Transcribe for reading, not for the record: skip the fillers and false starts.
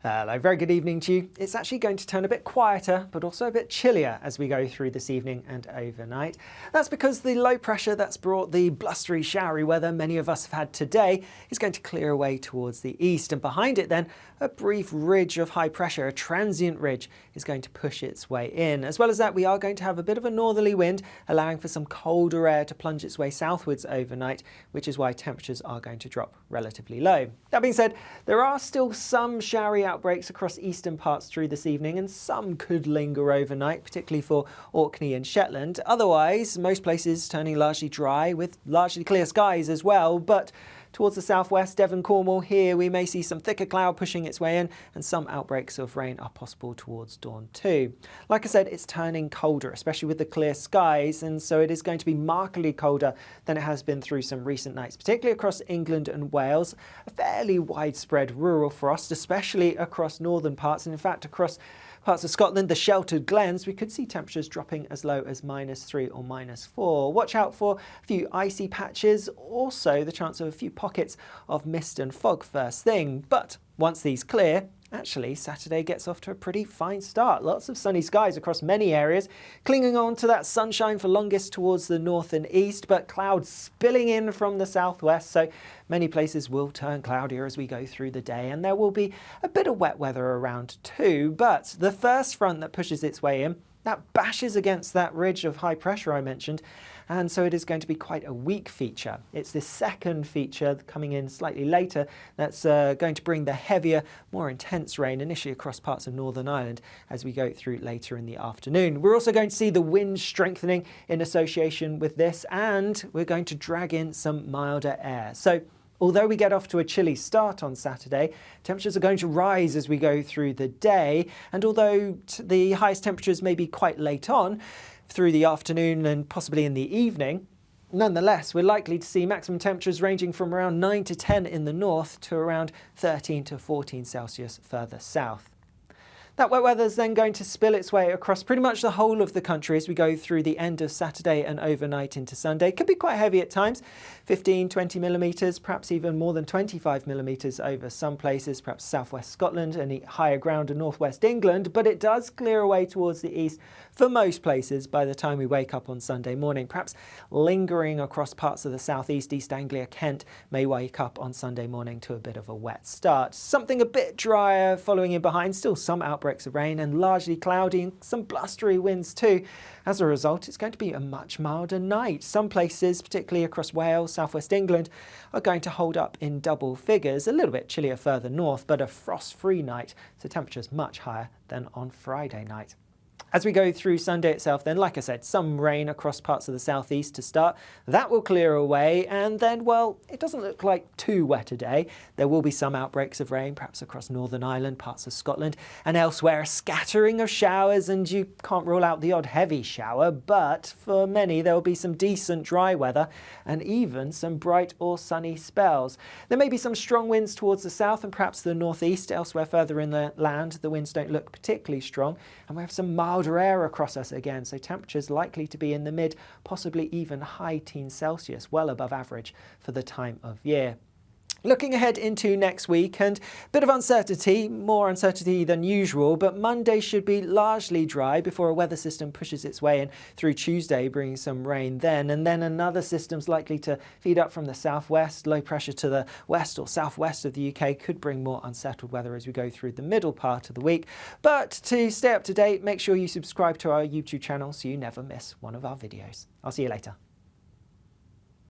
Hello, very good evening to you. It's actually going to turn a bit quieter, but also a bit chillier as we go through this evening and overnight. That's because the low pressure that's brought the blustery, showery weather many of us have had today is going to clear away towards the east. And behind it then, a brief ridge of high pressure, a transient ridge, is going to push its way in. As well as that, we are going to have a bit of a northerly wind, allowing for some colder air to plunge its way southwards overnight, which is why temperatures are going to drop relatively low. That being said, there are still some showery outbreaks across eastern parts through this evening, and some could linger overnight, particularly for Orkney and Shetland. Otherwise, most places turning largely dry with largely clear skies as well, but towards the southwest, Devon, Cornwall, here we may see some thicker cloud pushing its way in, and some outbreaks of rain are possible towards dawn too. Like I said, it's turning colder, especially with the clear skies, and so it is going to be markedly colder than it has been through some recent nights, particularly across England and Wales. A fairly widespread rural frost, especially across northern parts, and in fact across parts of Scotland, the sheltered glens, we could see temperatures dropping as low as -3 or -4. Watch out for a few icy patches, also the chance of a few pockets of mist and fog first thing. But once these clear, actually Saturday gets off to a pretty fine start. Lots of sunny skies across many areas, clinging on to that sunshine for longest towards the north and east, but clouds spilling in from the southwest, so many places will turn cloudier as we go through the day, and there will be a bit of wet weather around too. But the first front that pushes its way in, that bashes against that ridge of high pressure I mentioned, and so it is going to be quite a weak feature. It's this second feature coming in slightly later that's going to bring the heavier, more intense rain initially across parts of Northern Ireland as we go through later in the afternoon. We're also going to see the wind strengthening in association with this, and we're going to drag in some milder air. So although we get off to a chilly start on Saturday, temperatures are going to rise as we go through the day, and although the highest temperatures may be quite late on, through the afternoon and possibly in the evening, nonetheless, we're likely to see maximum temperatures ranging from around 9 to 10 in the north to around 13 to 14 Celsius further south. That wet weather is then going to spill its way across pretty much the whole of the country as we go through the end of Saturday and overnight into Sunday. It could be quite heavy at times, 15, 20 millimetres, perhaps even more than 25 millimetres over some places, perhaps southwest Scotland and higher ground in northwest England, but it does clear away towards the east for most places by the time we wake up on Sunday morning. Perhaps lingering across parts of the southeast, East Anglia, Kent may wake up on Sunday morning to a bit of a wet start. Something a bit drier following in behind, still some outbreaks of rain and largely cloudy and some blustery winds too. As a result, it's going to be a much milder night. Some places, particularly across Wales, southwest England, are going to hold up in double figures, a little bit chillier further north, but a frost-free night, so temperatures much higher than on Friday night. As we go through Sunday itself then, like I said, some rain across parts of the southeast to start. That will clear away, and then, well, it doesn't look like too wet a day. There will be some outbreaks of rain, perhaps across Northern Ireland, parts of Scotland, and elsewhere, a scattering of showers, and you can't rule out the odd heavy shower, but for many there will be some decent dry weather, and even some bright or sunny spells. There may be some strong winds towards the south and perhaps the northeast. Elsewhere further in the land, the winds don't look particularly strong, and we have some milder air across us again, so temperatures likely to be in the mid, possibly even high teens Celsius, well above average for the time of year. Looking ahead into next week, and a bit of uncertainty, more uncertainty than usual, but Monday should be largely dry before a weather system pushes its way in through Tuesday, bringing some rain then, and then another system's likely to feed up from the southwest. Low pressure to the west or southwest of the UK could bring more unsettled weather as we go through the middle part of the week. But to stay up to date, make sure you subscribe to our YouTube channel so you never miss one of our videos. I'll see you later.